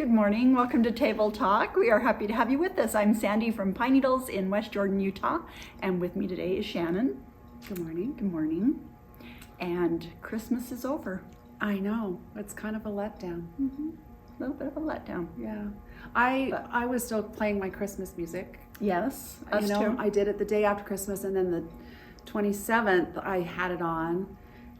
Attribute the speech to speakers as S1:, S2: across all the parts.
S1: Good morning. Welcome to Table Talk. We are happy to have you with us. I'm Sandy from Pine Needles in West Jordan, Utah, and with me today is Shannon.
S2: Good morning.
S1: Good morning. And Christmas is over.
S2: I know, it's kind of a letdown.
S1: A little bit of a letdown.
S2: Yeah. I was still playing my Christmas music.
S1: Yes, us too.
S2: I did it the day after Christmas, and then the 27th I had it on,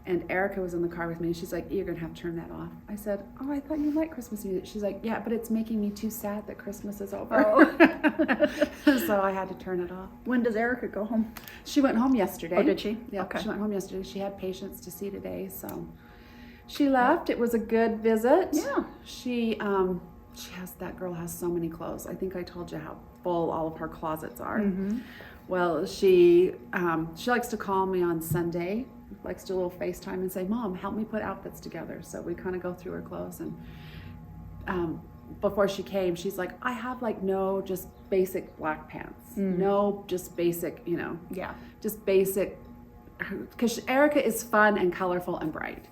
S2: and Erica was in the car with me, and she's like, "You're gonna have to turn that off." I said, "Oh, I thought you liked Christmas music." She's like, "Yeah, but it's making me too sad that Christmas is over."
S1: Oh.
S2: So I had to turn it off.
S1: When does Erica go home?
S2: She went home yesterday.
S1: Oh, did she?
S2: Yeah,
S1: Okay.
S2: she went home yesterday. She had patients to see today, so she left. It was a good visit.
S1: Yeah.
S2: That girl has so many clothes. I think I told you how full all of her closets are.
S1: Mm-hmm.
S2: Well, she likes to call me on Sunday, likes to do a little FaceTime and say, "Mom, help me put outfits together." So we kind of go through her clothes, and before she came, she's like, "I have like no just basic black pants, no just basic,
S1: Yeah.
S2: just basic," because Erica is fun and colorful and bright.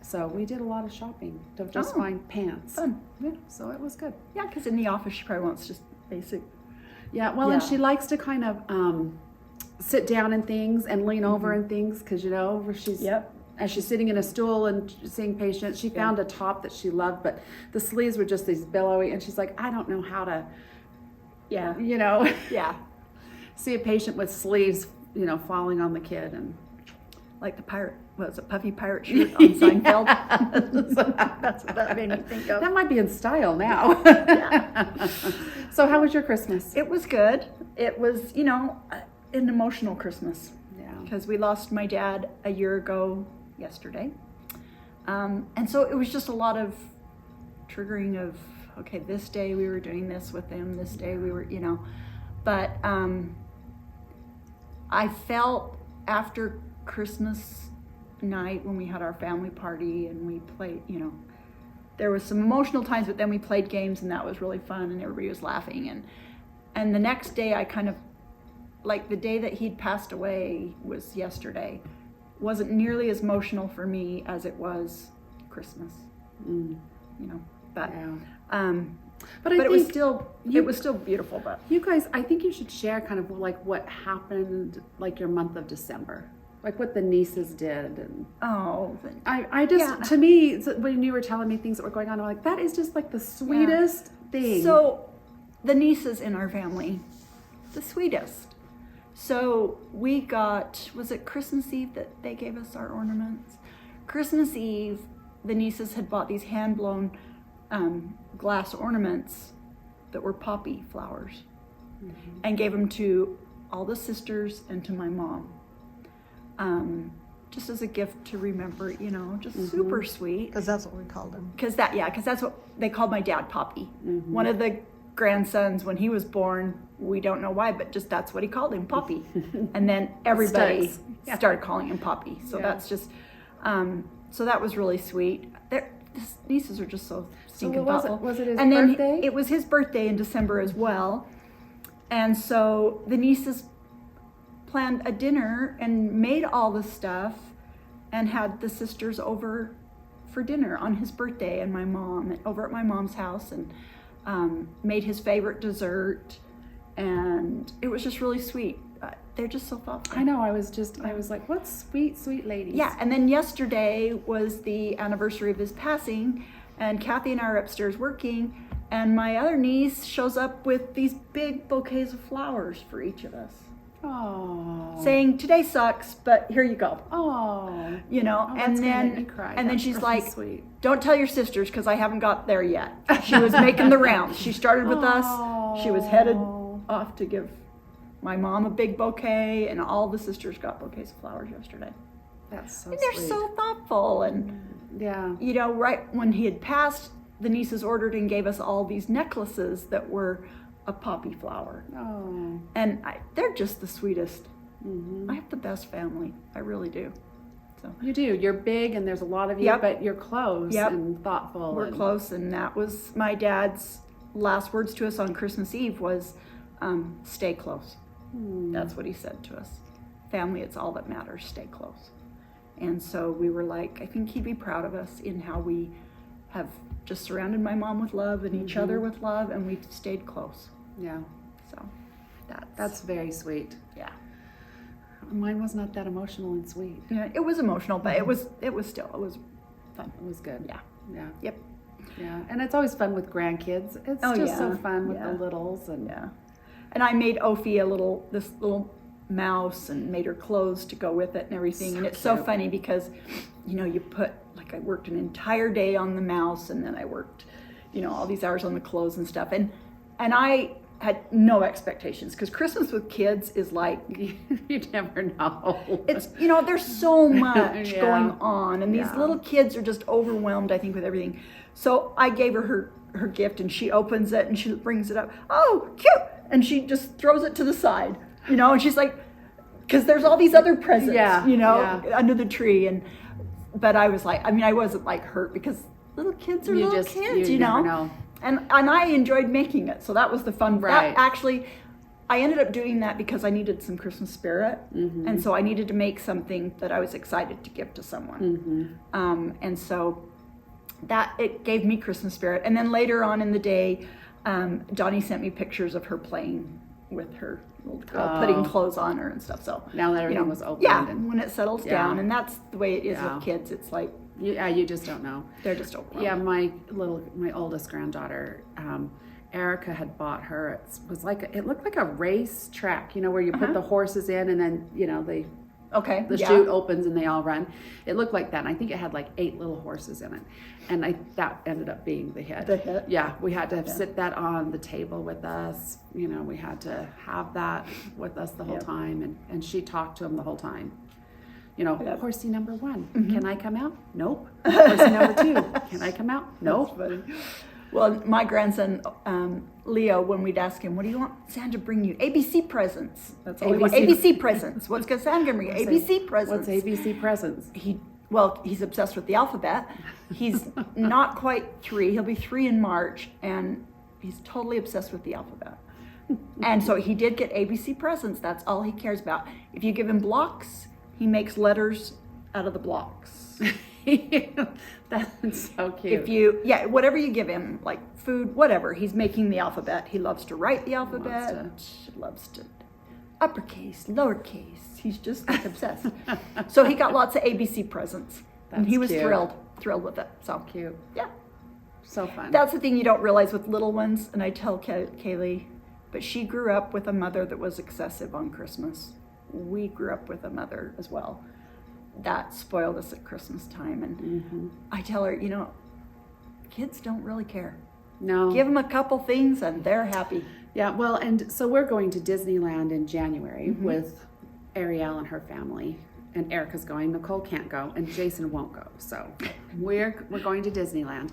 S2: So we did a lot of shopping to just find pants.
S1: Fun.
S2: Yeah, so it was good.
S1: Yeah, because in the office she probably wants just basic.
S2: Yeah, well,
S1: Yeah.
S2: and she likes to kind of sit down in things and lean over in things because, where she's
S1: Yep.
S2: as she's sitting in a stool and seeing patients. She found a top that she loved, but the sleeves were just these billowy, and she's like, "I don't know how to,
S1: Yeah. Yeah.
S2: see a patient with sleeves, falling on the kid." And
S1: Like the pirate, was it Puffy Pirate shirt on Seinfeld? That's what that made me think of.
S2: that might be in style now.
S1: Yeah.
S2: So how was your Christmas?
S1: It was good. It was, an emotional Christmas
S2: Yeah.
S1: because we lost my dad a year ago yesterday. And so it was just a lot of triggering of, okay, this day we were doing this with him, this day we were, but I felt after Christmas night when we had our family party and we played, there was some emotional times, but then we played games and that was really fun and everybody was laughing. And the next day I kind of, like the day that he'd passed away was yesterday, wasn't nearly as emotional for me as it was Christmas, but,
S2: Yeah.
S1: but
S2: I
S1: it was
S2: think
S1: still beautiful, but.
S2: You guys, I think you should share kind of like what happened, like your month of December, like what the nieces did. And
S1: Oh,
S2: I just,
S1: Yeah.
S2: to me, when you were telling me things that were going on, I'm like, that is just like the sweetest thing.
S1: so the nieces in our family, the sweetest. So we got, was it Christmas Eve that they gave us our ornaments? Christmas Eve, the nieces had bought these hand-blown glass ornaments that were poppy flowers and gave them to all the sisters and to my mom. Just as a gift to remember, just super sweet.
S3: Because that's what we called him.
S1: Because that's what they called my dad, Poppy. One of the grandsons, when he was born, we don't know why, but just that's what he called him, Poppy. And then everybody
S2: Sticks.
S1: started calling him Poppy. So
S2: Yeah.
S1: that's just, so that was really sweet. His nieces are just so stinking
S2: what was it?
S1: thoughtful.
S2: Was it his
S1: and
S2: birthday?
S1: Then it was his birthday in December as well. And so the nieces planned a dinner and made all the stuff and had the sisters over for dinner on his birthday and my mom over at my mom's house and made his favorite dessert, and it was just really sweet. They're just so thoughtful.
S2: I know, I was like, what sweet, sweet ladies.
S1: Yeah, and then yesterday was the anniversary of his passing, and Kathy and I are upstairs working, and my other niece shows up with these big bouquets of flowers for each of us,
S2: Oh.
S1: saying, "Today sucks, but here you go."
S2: Oh.
S1: And
S2: that's gonna
S1: then
S2: make me cry.
S1: and then
S2: That's
S1: she's
S2: really
S1: like,
S2: sweet.
S1: "Don't tell your sisters because I haven't got there yet." She was making the rounds. She started with us. She was headed off to give my mom a big bouquet, and all the sisters got bouquets of flowers yesterday.
S2: That's so
S1: And they're
S2: sweet.
S1: so thoughtful. And
S2: Yeah.
S1: right when he had passed, the nieces ordered and gave us all these necklaces that were a poppy flower.
S2: Oh.
S1: And they're just the sweetest. I have the best family. I really do. So
S2: You do. You're big and there's a lot of you,
S1: Yep.
S2: but you're close
S1: Yep.
S2: and thoughtful.
S1: we're
S2: and
S1: close, and that was my dad's last words to us on Christmas Eve was, stay close. That's what he said to us. Family, it's all that matters. Stay close. And so we were like, I think he'd be proud of us in how we have just surrounded my mom with love and each other with love, and we've stayed close.
S2: Yeah.
S1: So
S2: That's very sweet.
S1: yeah.
S2: Mine was not that emotional and sweet.
S1: Yeah, it was emotional, but it was fun.
S2: It was good.
S1: Yeah.
S2: Yeah.
S1: Yep.
S2: Yeah. And it's always fun with grandkids. It's
S1: Oh,
S2: just
S1: yeah.
S2: so fun with
S1: Yeah.
S2: the littles and
S1: Yeah. And I made Ophi this little mouse and made her clothes to go with it and everything.
S2: So
S1: And it's so
S2: cute.
S1: funny because, you put, like I worked an entire day on the mouse and then I worked, all these hours on the clothes and stuff. And I had no expectations because Christmas with kids is like,
S2: you never know.
S1: it's, there's so much
S2: Yeah.
S1: going on and these
S2: Yeah.
S1: little kids are just overwhelmed, I think, with everything. So I gave her gift and she opens it and she brings it up. Oh, cute. And she just throws it to the side, and she's like, because there's all these other presents,
S2: Yeah, yeah.
S1: under the tree. But I was like, I wasn't like hurt because little kids are little kids,
S2: you never know.
S1: And I enjoyed making it. So that was the fun.
S2: Right.
S1: That actually, I ended up doing that because I needed some Christmas spirit.
S2: Mm-hmm.
S1: And so I needed to make something that I was excited to give to someone.
S2: Mm-hmm.
S1: And so that, it gave me Christmas spirit. And then later on in the day, Donnie sent me pictures of her playing with her little girl, putting clothes on her and stuff. So
S2: Now that everything was opened.
S1: yeah,
S2: and
S1: when it settles
S2: Yeah.
S1: down, and that's the way it is
S2: Yeah.
S1: with kids. It's like
S2: you just don't know.
S1: they're just overwhelmed.
S2: Yeah, my oldest granddaughter, Erica had bought her. It looked like a race track, where you put the horses in and then the
S1: yeah.
S2: chute opens and they all run. It looked like that, and I think it had like 8 little horses in it, and that ended up being the hit.
S1: The hit?
S2: Yeah, we had to sit that on the table with us. We had to have that with us the whole
S1: Yep.
S2: time, and she talked to him the whole time.
S1: Yep.
S2: Horsey number 1, can I come out? Nope. Horsey number 2, can I come out? Nope.
S1: That's funny. Well, my grandson, Leo, when we'd ask him, what do you want Santa to bring you? ABC presents. That's all he wants. ABC presents. What's Santa gonna bring you? ABC presents.
S2: What's ABC presents?
S1: He's obsessed with the alphabet. He's not quite 3. He'll be 3 in March, and he's totally obsessed with the alphabet. And so he did get ABC presents. That's all he cares about. If you give him blocks, he makes letters out of the blocks.
S2: That's so cute.
S1: Whatever you give him, like food, whatever, he's making the alphabet. He loves to write the alphabet. Loves to uppercase, lowercase. He's just like obsessed. So he got lots of ABC presents, and he was
S2: cute.
S1: thrilled with it. So
S2: Cute.
S1: yeah,
S2: So fun.
S1: that's the thing you don't realize with little ones. And I tell Kaylee, but she grew up with a mother that was excessive on Christmas. We grew up with a mother as well that spoiled us at Christmas time. And I tell her, kids don't really care.
S2: No.
S1: Give them a couple things and they're happy.
S2: Yeah, well, and so we're going to Disneyland in January with Ariel and her family. And Erica's going, Nicole can't go, and Jason won't go. So we're going to Disneyland.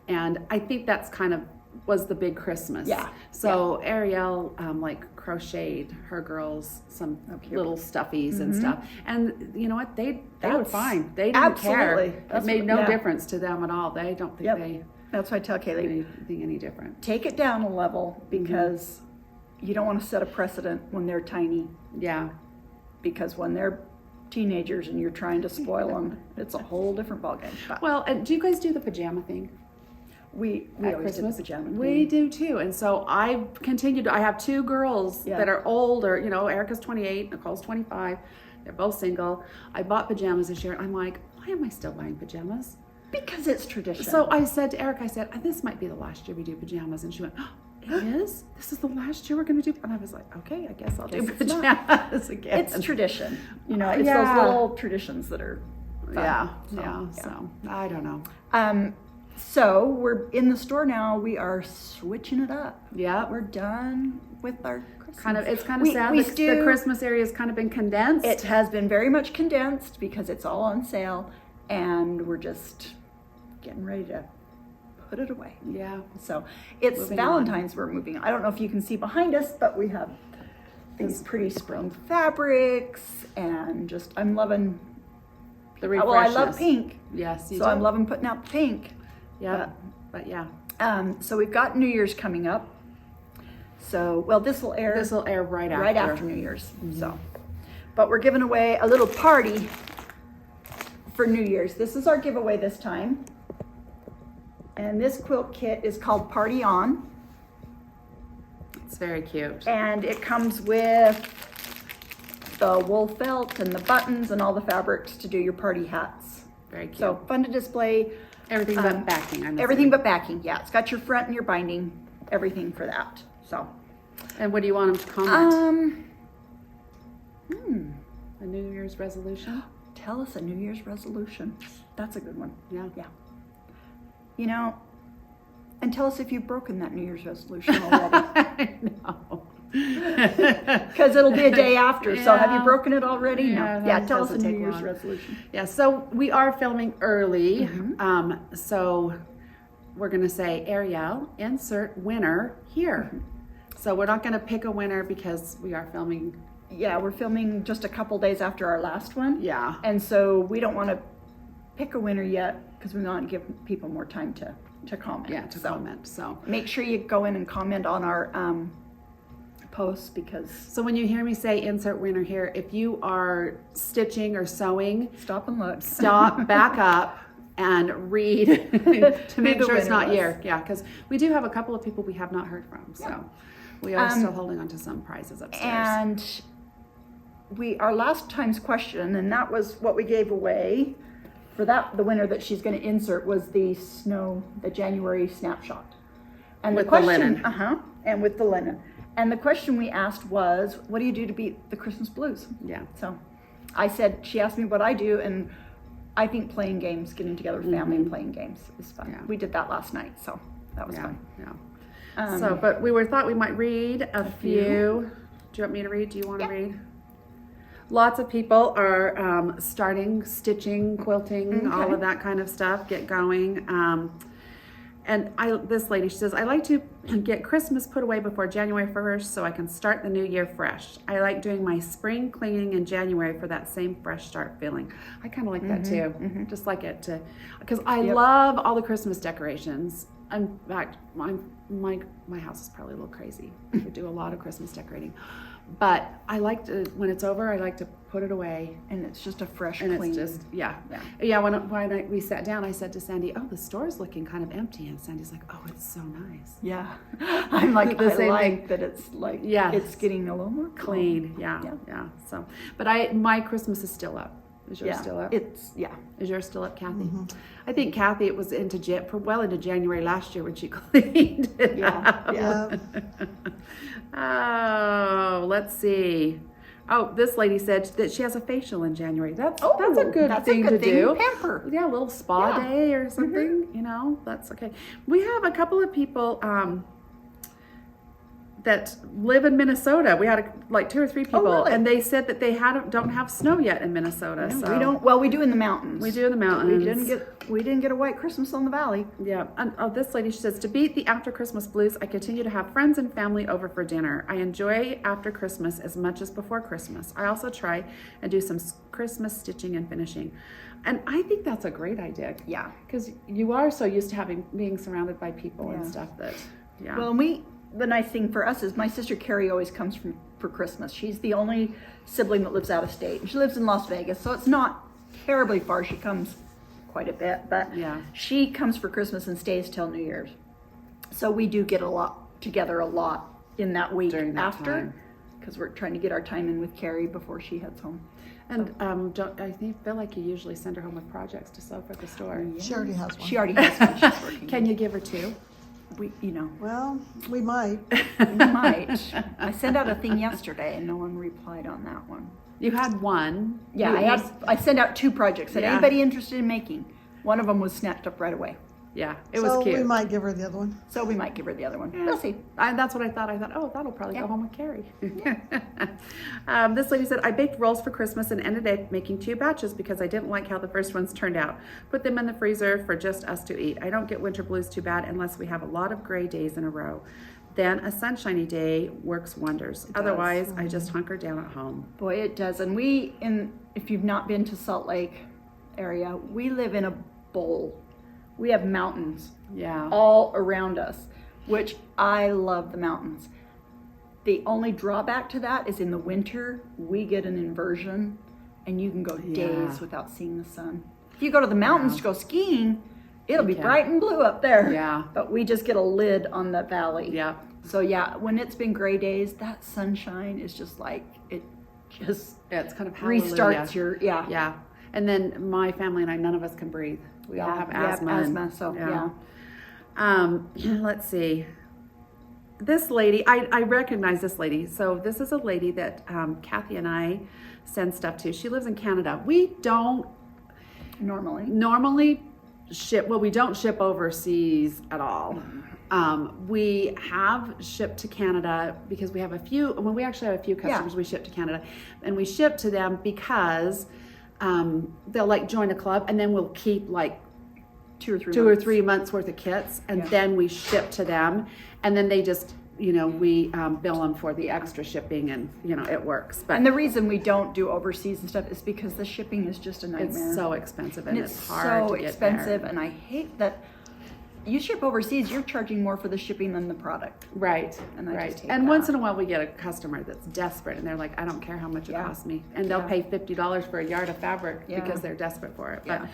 S2: And I think that's kind of was the big Christmas.
S1: Yeah.
S2: So Ariel crocheted her girls some little stuffies and stuff. And you know what? They were fine. They didn't care.
S1: Absolutely.
S2: It made no difference to them at all. They don't think they
S1: That's why I tell Kaylee,
S2: anything any different.
S1: take it down a level because you don't want to set a precedent when they're tiny.
S2: Yeah.
S1: Because when they're teenagers and you're trying to spoil them, it's a whole different ballgame. But
S2: Well, and do you guys do the pajama thing?
S1: we
S2: At
S1: always did the pajama
S2: We
S1: thing.
S2: do too. And so I continued. I have 2 girls
S1: Yeah.
S2: that are older. Erica's 28, Nicole's 25. They're both single. I bought pajamas this year. I'm like, why am I still buying pajamas?
S1: Because it's tradition.
S2: So I said to Erica, this might be the last year we do pajamas. And she went, oh, it is? This is the last year we're going to do? And I was like, okay, I guess I'll do
S1: Guess it's
S2: pajamas again.
S1: it's tradition. It's
S2: Yeah.
S1: those little traditions that are fun.
S2: Yeah. So I don't know.
S1: So we're in the store now. We are switching it up.
S2: Yeah.
S1: We're done with our Christmas.
S2: It's kind of sad that the Christmas area has kind of been condensed.
S1: It has been very much condensed because it's all on sale, and we're just getting ready to put it away.
S2: Yeah.
S1: So it's
S2: Moving
S1: Valentine's we're moving on. I don't know if you can see behind us, but we have these pretty spring fabrics, and just I'm loving.
S2: The
S1: Well, I love
S2: refreshness.
S1: pink,
S2: Yes, you
S1: so
S2: do.
S1: I'm loving putting out the pink.
S2: Yeah, but yeah.
S1: So we've got New Year's coming up. So, well, this will air
S2: This will air right after.
S1: right after New Year's. So, but we're giving away a little party for New Year's. This is our giveaway this time. And this quilt kit is called Party On.
S2: It's very cute.
S1: And it comes with the wool felt and the buttons and all the fabrics to do your party hats.
S2: Very cute.
S1: So fun to display.
S2: Everything but backing. I'm
S1: Everything
S2: assuming.
S1: but backing, yeah. It's got your front and your binding, everything for that. So,
S2: And what do you want them to comment? A New Year's resolution?
S1: Tell us a New Year's resolution. That's a good one.
S2: Yeah.
S1: Yeah. You know, and tell us if you've broken that New Year's resolution already.
S2: I know.
S1: Because it'll be a day after. So have you
S2: Yeah.
S1: broken it already?
S2: Yeah,
S1: No.
S2: that
S1: Yeah, tell us a
S2: doesn't
S1: New
S2: take
S1: Year's
S2: long.
S1: resolution.
S2: Yeah, so we are filming early.
S1: Mm-hmm.
S2: So we're going to say, Ariel, insert winner here. So we're not going to pick a winner because we are filming.
S1: Yeah, we're filming just a couple days after our last one.
S2: Yeah.
S1: And so we don't want to pick a winner yet because we want to give people more time to comment.
S2: Yeah, to
S1: So
S2: comment. So
S1: make sure you go in and comment on our posts because
S2: when you hear me say insert winner here, if you are stitching or sewing,
S1: stop and look.
S2: stop, back up, and read to make
S1: the
S2: sure it's
S1: winner
S2: not
S1: was.
S2: here. Yeah, because we do have a couple of people we have not heard from. So we are still holding on to some prizes upstairs.
S1: And our last time's question, and that was what we gave away for that. The winner that she's going to insert was the January snapshot, and
S2: With
S1: the
S2: the
S1: question,
S2: linen.
S1: And with the linen. And the question we asked was, what do you do to beat the Christmas blues?
S2: Yeah.
S1: So I said, she asked me what I do, and I think playing games, getting together with family and playing games is fun.
S2: Yeah.
S1: We did that last night, so that was
S2: Yeah,
S1: fun.
S2: yeah. So, but we thought we might read a few. Do you want me to read? Do you want to read? Lots of people are starting stitching, quilting, all
S1: Okay.
S2: of that kind of stuff. Get going. And this lady, she says, I like to get Christmas put away before January 1st so I can start the new year fresh. I like doing my spring cleaning in January for that same fresh start feeling. I kind of like that too. Just like it to, because I love all the Christmas decorations. In fact, my house is probably a little crazy. We do a lot of Christmas decorating. But I like to, when it's over, I like to put it away.
S1: And it's just a fresh,
S2: And
S1: clean.
S2: it's just, yeah.
S1: Yeah.
S2: When we sat down, I said to Sandy, oh, the store's looking kind of empty. And Sandy's like, oh, it's so nice.
S1: Yeah. I'm like,
S2: The
S1: I
S2: same
S1: like
S2: thing.
S1: that it's like,
S2: Yes.
S1: it's getting a little more
S2: Clean,
S1: calm.
S2: yeah. So, but my Christmas is still up. Is yours
S1: Yeah.
S2: still up?
S1: It's, yeah.
S2: Is yours still up, Kathy? I think Kathy, it was well into January last year when she cleaned it
S1: Yeah.
S2: up.
S1: Yeah.
S2: Oh, let's see. Oh, this lady said that she has a facial in January. That's a good
S1: that's
S2: thing
S1: a good
S2: to do.
S1: Pamper.
S2: Yeah, a little spa
S1: Yeah.
S2: day or something, you know, that's okay. We have a couple of people that live in Minnesota. We had like 2 or 3 people,
S1: really?
S2: and they said that they don't have snow yet in Minnesota. So
S1: We don't, well, we do in the mountains.
S2: We do in the mountains.
S1: We didn't get a white Christmas on the valley.
S2: Yeah. And this lady, she says, to beat the after Christmas blues, I continue to have friends and family over for dinner. I enjoy after Christmas as much as before Christmas. I also try and do some Christmas stitching and finishing. And I think that's a great idea.
S1: Yeah.
S2: Because you are so used to being surrounded by people and
S1: Yeah.
S2: stuff that, yeah.
S1: Well, the nice thing for us is my sister Carrie always comes for Christmas. She's the only sibling that lives out of state. She lives in Las Vegas, so it's not terribly far. She comes quite a bit, but
S2: Yeah.
S1: she comes for Christmas and stays till New Year's. So we do get together a lot in that week
S2: During that
S1: after,
S2: time.
S1: because we're trying to get our time in with Carrie before she heads home.
S2: And feel like you usually send her home with projects to sew for the store.
S3: She already has one.
S1: She already has one. She's working.
S2: Can you give her 2?
S3: Well, we might.
S1: We might. I sent out a thing yesterday and no one replied on that one.
S2: You had one.
S1: Yeah, I sent out 2 projects. Said
S2: Yeah.
S1: anybody interested in making? One of them was snatched up right away.
S2: Yeah, it
S3: So
S2: was cute.
S3: we might give her the other one.
S1: So we might give her the other one.
S2: Yeah.
S1: We'll see.
S2: That's what I thought. I thought, oh, that'll probably
S1: Yeah.
S2: go home with Carrie. This lady said, I baked rolls for Christmas and ended up making 2 batches because I didn't like how the first ones turned out. Put them in the freezer for just us to eat. I don't get winter blues too bad unless we have a lot of gray days in a row. Then a sunshiny day works wonders. Otherwise, I just hunker down at home.
S1: Boy, it does. And if you've not been to Salt Lake area, we live in a bowl. We have mountains
S2: Yeah.
S1: all around us, which I love the mountains. The only drawback to that is in the winter, we get an inversion and you can go days without seeing the sun. If you go to the mountains to go skiing, It'll be
S2: can.
S1: bright and blue up there.
S2: Yeah.
S1: But we just get a lid on the valley.
S2: Yeah.
S1: So yeah, when it's been gray days, that sunshine is just like, it just
S2: Yeah, it's kind of hallelujah.
S1: restarts your, yeah.
S2: Yeah. And then my family and I, none of us can breathe. We all have asthma.
S1: asthma, so yeah.
S2: Let's see. This lady, I recognize this lady. So this is a lady that Kathy and I send stuff to. She lives in Canada. We don't normally ship, well, we don't ship overseas at all. We have shipped to Canada because we have a few, well, we actually have a few customers we ship to Canada, and we ship to them because they'll like join a club, and then we'll keep like
S1: 2 or 3
S2: 2
S1: months.
S2: or 3 months worth of kits, and
S1: Yeah.
S2: then we ship to them, and then they just, you know, we bill them for the extra shipping, and you know, it works. But
S1: And the reason we don't do overseas and stuff is because the shipping is just a nightmare.
S2: it's so expensive, and
S1: and
S2: it's hard
S1: so
S2: to get
S1: expensive,
S2: there.
S1: and I hate that you ship overseas, you're charging more for the shipping than the product.
S2: Right,
S1: And I
S2: right.
S1: just hate
S2: And
S1: that.
S2: once in a while, we get a customer that's desperate, and they're like, "I don't care how much it
S1: Yeah.
S2: costs me," and they'll
S1: Yeah.
S2: pay $50 for a yard of fabric
S1: Yeah.
S2: because they're desperate for it.
S1: Yeah.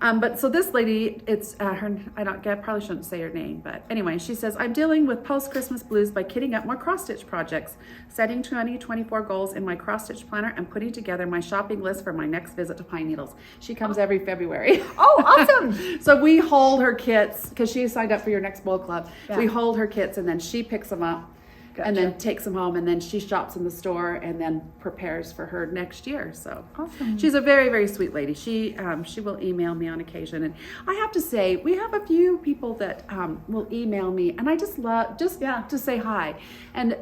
S2: But so this lady, it's her. I probably shouldn't say her name, but anyway, she says, "I'm dealing with post-Christmas blues by kitting up more cross-stitch projects, setting 2024 goals in my cross-stitch planner, and putting together my shopping list for my next visit to Pine Needles." She comes every February.
S1: Oh, awesome!
S2: So we hold her kits because she signed up for your next bowl club.
S1: Yeah.
S2: We hold her kits, and then she picks them up and then takes them home, and then she shops in the store and then prepares for her next year. So
S1: Awesome.
S2: she's a very, very sweet lady. She will email me on occasion, and I have to say we have a few people that will email me, and I just love to say hi. And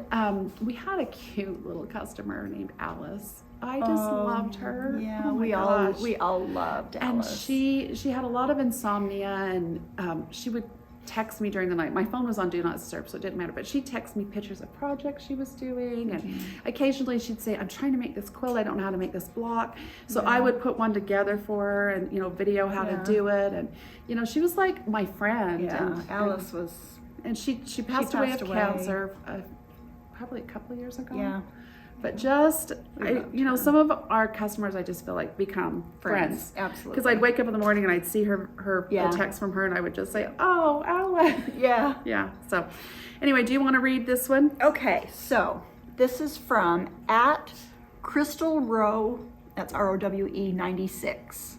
S2: we had a cute little customer named Alice. I just loved her.
S1: Yeah,
S2: Oh my
S1: we
S2: gosh.
S1: all loved
S2: And
S1: Alice.
S2: she had a lot of insomnia, and she would text me during the night. My phone was on Do Not Disturb, so it didn't matter, but she'd text me pictures of projects she was doing, and occasionally she'd say, "I'm trying to make this quilt, I don't know how to make this block." So I would put one together for her and, you know, video how to do it, and, you know, she was like my friend.
S1: Yeah,
S2: and,
S1: Alice was,
S2: and she passed away
S1: passed
S2: of
S1: away.
S2: cancer probably a couple of years ago.
S1: yeah.
S2: But just,
S1: loved
S2: you know,
S1: her.
S2: some of our customers, I just feel like become friends.
S1: Absolutely.
S2: Because I'd wake up in the morning and I'd see a
S1: Yeah.
S2: text from her, and I would just say, "Oh, Alice."
S1: Yeah.
S2: Yeah. So, anyway, do you want to read this one?
S1: Okay, so this is from @Crystal Rowe, that's ROWE 96,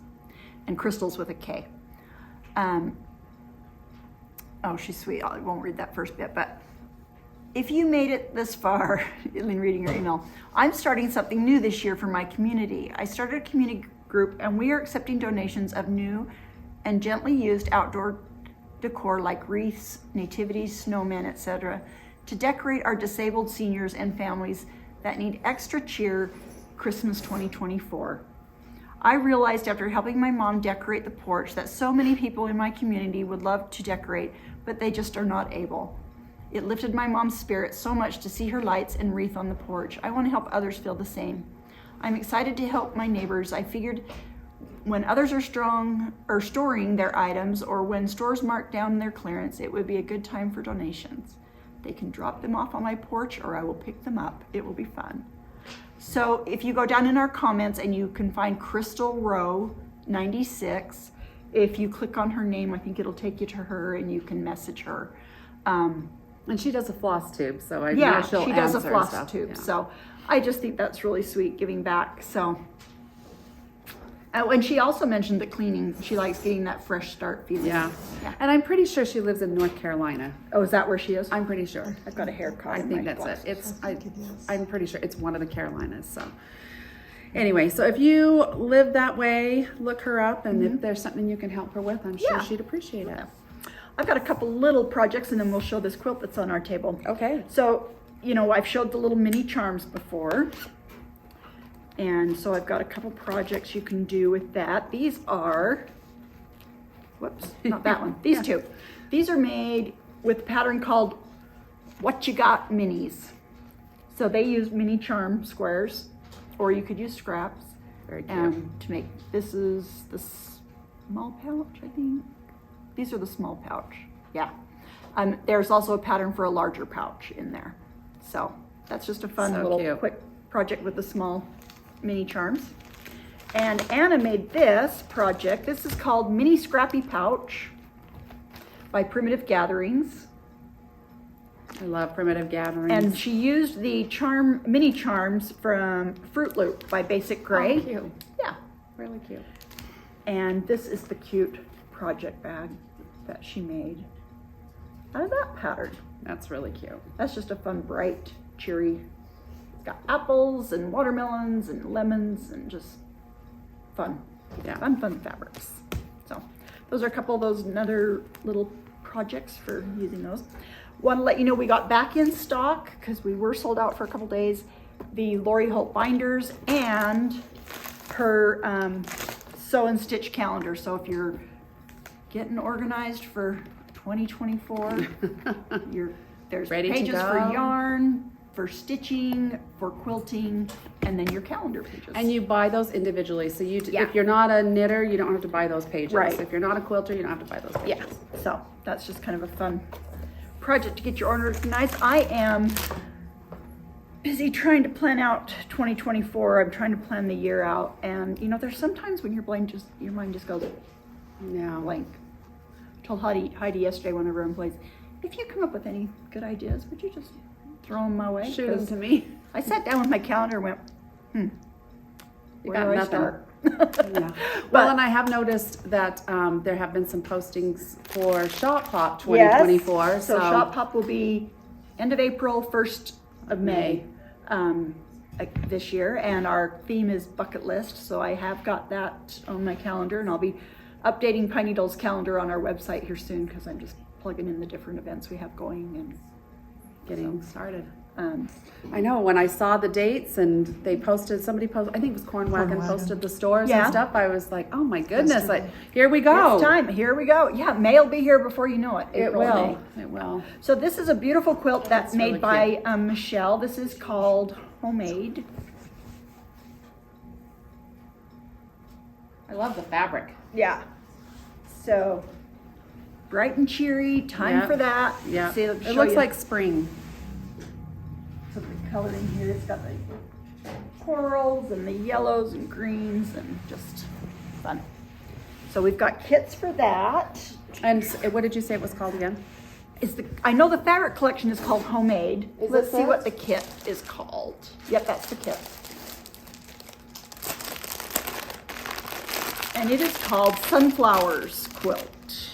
S1: and Crystal's with a K. Oh, she's sweet. I won't read that first bit, but if you made it this far in reading your email, I'm starting something new this year for my community. I started a community group, and we are accepting donations of new and gently used outdoor decor like wreaths, nativities, snowmen, etc., to decorate our disabled seniors and families that need extra cheer Christmas 2024. I realized after helping my mom decorate the porch that so many people in my community would love to decorate, but they just are not able. It lifted my mom's spirit so much to see her lights and wreath on the porch. I want to help others feel the same. I'm excited to help my neighbors. I figured when others are storing their items, or when stores mark down their clearance, it would be a good time for donations. They can drop them off on my porch, or I will pick them up. It will be fun. So if you go down in our comments, and you can find Crystal Rowe 96, if you click on her name, I think it'll take you to her, and you can message her.
S2: And she does a floss tube, so I
S1: Yeah,
S2: know she'll
S1: she does a
S2: answer
S1: floss
S2: stuff.
S1: tube.
S2: Yeah.
S1: So I just think that's really sweet, giving back. So, and she also mentioned the cleaning. She likes getting that fresh start feeling.
S2: Yeah.
S1: Yeah.
S2: And I'm pretty sure she lives in North Carolina.
S1: Oh, is that where she is?
S2: I'm pretty sure.
S1: I've got a hair caught
S2: I
S1: in
S2: think
S1: my
S2: that's
S1: glasses.
S2: it. It's
S3: I think it is.
S2: I'm pretty sure it's one of the Carolinas. So anyway, so if you live that way, look her up, and if there's something you can help her with, I'm sure
S1: Yeah.
S2: she'd appreciate it.
S1: I've got a couple little projects, and then we'll show this quilt that's on our table.
S2: Okay.
S1: So, you know, I've showed the little mini charms before. And so I've got a couple projects you can do with that. These are, whoops, not that one. These two. These are made with a pattern called What You Got Minis. So they use mini charm squares, or you could use scraps.
S2: Very cute.
S1: To make, this is the small pouch, I think. These are the small pouch, yeah. There's also a pattern for a larger pouch in there. So that's just a fun
S2: So
S1: little
S2: cute.
S1: quick project with the small mini charms. And Anna made this project. This is called Mini Scrappy Pouch. by Primitive Gatherings.
S2: I love Primitive Gatherings.
S1: And she used the mini charms from Fruit Loop by Basic Gray.
S2: Oh, cute.
S1: Yeah.
S2: Really cute.
S1: And this is the cute project bag that she made out of that pattern.
S2: That's really cute.
S1: That's just a fun, bright, cheery. It's got apples and watermelons and lemons and just fun.
S2: Yeah.
S1: Fun fabrics. So those are a couple of those other little projects for using those. Want to let you know we got back in stock because we were sold out for a couple days. The Lori Holt binders and her sew and stitch calendar. So if you're getting organized for 2024, there's
S2: Ready to
S1: pages
S2: go.
S1: for yarn, for stitching, for quilting, and then your calendar pages.
S2: And you buy those individually. So
S1: Yeah.
S2: if you're not a knitter, you don't have to buy those pages.
S1: Right.
S2: If you're not a quilter, you don't have to buy those pages.
S1: Yeah, so that's just kind of a fun project to get your order organized. I am busy trying to plan out 2024. I'm trying to plan the year out, and you know, there's sometimes when your mind just goes
S2: Yeah.
S1: blank. I told Heidi yesterday, one of her employees, if you come up with any good ideas, would you just throw them my way?
S2: Shoot them
S1: 'Cause
S2: to me.
S1: I sat down with my calendar and went,
S2: You
S1: where
S2: got
S1: do I
S2: nothing.
S1: start?
S2: Yeah. Well, and I have noticed that there have been some postings for Shop Pop 2024.
S1: Yes. So Shop Pop will be end of April, 1st of May this year, and our theme is bucket list. So I have got that on my calendar, and I'll be updating Pine Needle's calendar on our website here soon because I'm just plugging in the different events we have going and
S2: getting started.
S1: um,
S2: I know when I saw the dates and somebody posted, I think it was Corn Wagon posted the stores
S1: Yeah.
S2: and stuff. I was like, oh my goodness,
S3: Yesterday.
S2: like here we go.
S1: It's time. Here we go. Yeah, May will be here before you know it.
S2: It
S1: April and
S2: will.
S1: May.
S2: It will.
S1: So this is a beautiful quilt that's made
S2: really
S1: by Michelle. This is called Homemade.
S2: I love the fabric.
S1: Yeah. So bright and cheery, time
S2: Yep.
S1: for that.
S2: Yeah.
S1: See,
S2: It looks like spring.
S1: so the coloring here. It's got the corals and the yellows and greens and just fun. So we've got kits for that.
S2: And what did you say it was called again?
S1: I know the fabric collection is called Homemade.
S2: Is
S1: Let's
S2: this
S1: see
S2: it?
S1: what the kit is called. Yep, that's the kit. And it is called Sunflowers Quilt.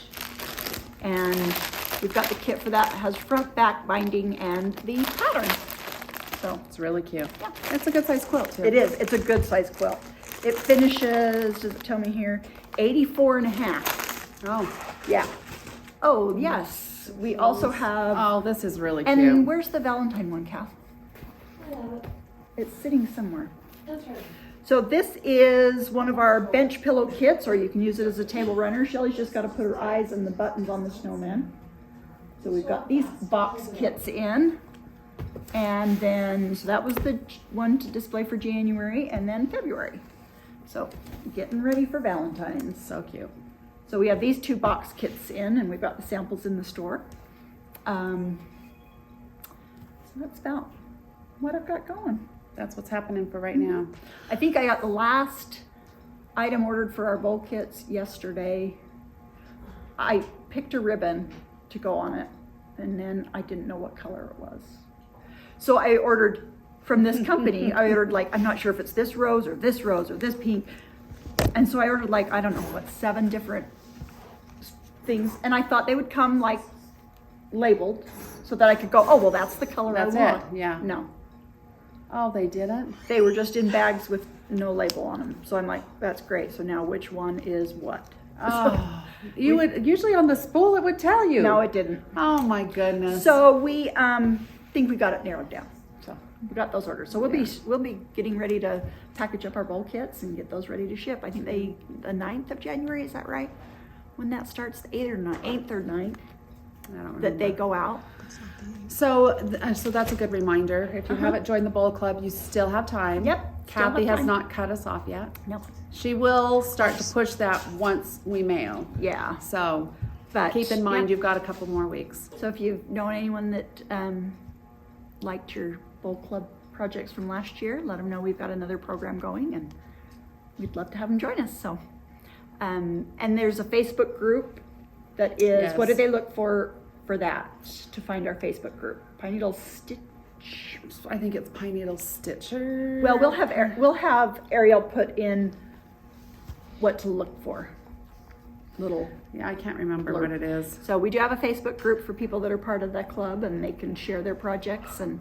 S1: And we've got the kit for that. It has front, back binding, and the pattern. So
S2: It's really cute.
S1: Yeah.
S2: It's a good size quilt too.
S1: it is. It's a good size quilt. It finishes, does it tell me here, 84 and a half.
S2: Oh.
S1: Yeah. Oh, yes. We also have,
S2: Oh, this is really
S1: and
S2: cute.
S1: where's the Valentine one, Kath? It's sitting somewhere. So this is one of our bench pillow kits, or you can use it as a table runner. Shelly's just got to put her eyes and the buttons on the snowman. So we've got these box kits in. And then, so that was the one to display for January and then February. So getting ready for Valentine's.
S2: So cute.
S1: So we have these two box kits in, and we've got the samples in the store. So that's about what I've got going.
S2: That's what's happening for right now.
S1: I think I got the last item ordered for our bowl kits yesterday. I picked a ribbon to go on it, and then I didn't know what color it was. So I ordered from this company, I ordered I'm not sure if it's this rose or this pink. And so I ordered I don't know, 7 different things. And I thought they would come labeled so that I could go, oh, well, that's the color
S2: That's
S1: I want.
S2: it, yeah.
S1: No,
S2: Oh, they didn't?
S1: they were just in bags with no label on them. So I'm like, that's great. So now which one is what?
S2: Oh, you would usually on the spool it would tell you.
S1: No, it didn't.
S2: Oh my goodness.
S1: So we think we got it narrowed down. So we got those orders. So we'll be getting ready to package up our bowl kits and get those ready to ship. I think the 9th of January, is that right? When that starts, the 8th or 9th
S2: I don't remember.
S1: that they go out.
S2: So that's a good reminder. If you haven't joined the Bowl Club, you still have time.
S1: Yep, still have
S2: Kathy has
S1: time.
S2: not cut us off yet.
S1: Nope.
S2: She will start to push that once we mail.
S1: Yeah.
S2: So
S1: But
S2: keep in mind
S1: yeah.
S2: you've got a couple more weeks.
S1: So if you've known anyone that liked your bowl club projects from last year, let them know we've got another program going, and we'd love to have them join us. So, and there's a Facebook group that is, what do
S2: Yes.
S1: they look for that to find our Facebook group? Pine Needle Stitch.
S2: I think it's Pine Needle Stitcher.
S1: Well, we'll have Ariel put in what to look for. Little.
S2: Yeah, I can't remember
S1: Blurb.
S2: what it is.
S1: So we do have a Facebook group for people that are part of that club, and they can share their projects and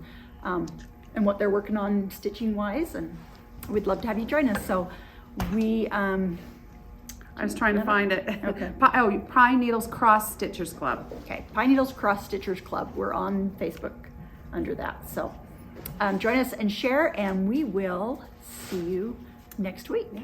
S1: what they're working on stitching wise, and we'd love to have you join us. So we
S2: I was trying to find it.
S1: Okay.
S2: Pine Needles Cross Stitchers Club.
S1: Okay, Pine Needles Cross Stitchers Club. We're on Facebook under that. So join us and share, and we will see you next week.
S2: Yeah.